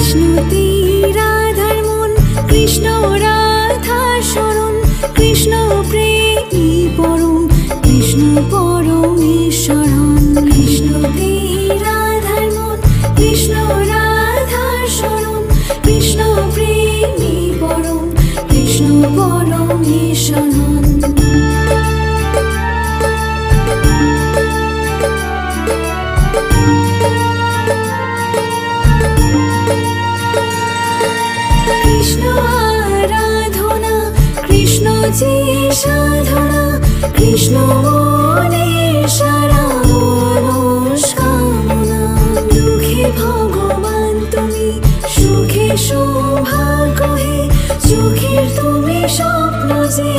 কৃষ্ণতে রাধার মন, কৃষ্ণ রাধার শরণ, কৃষ্ণ প্রেমী পরম, কৃষ্ণ পরমেশ্বরণ। কৃষ্ণতে রাধার মন, কৃষ্ণ রাধার শরণ, কৃষ্ণ প্রেমী পরম, কৃষ্ণ পরমেশ্বরণ। কৃষ্ণ আরাধনা, কৃষ্ণ যে সাধনা, কৃষ্ণ মনের সারা মনস্কামনা। দুঃখে ভগবান তুমি, সুখে সৌভাগ্য হে, চোখের তুমি স্বপ্ন যে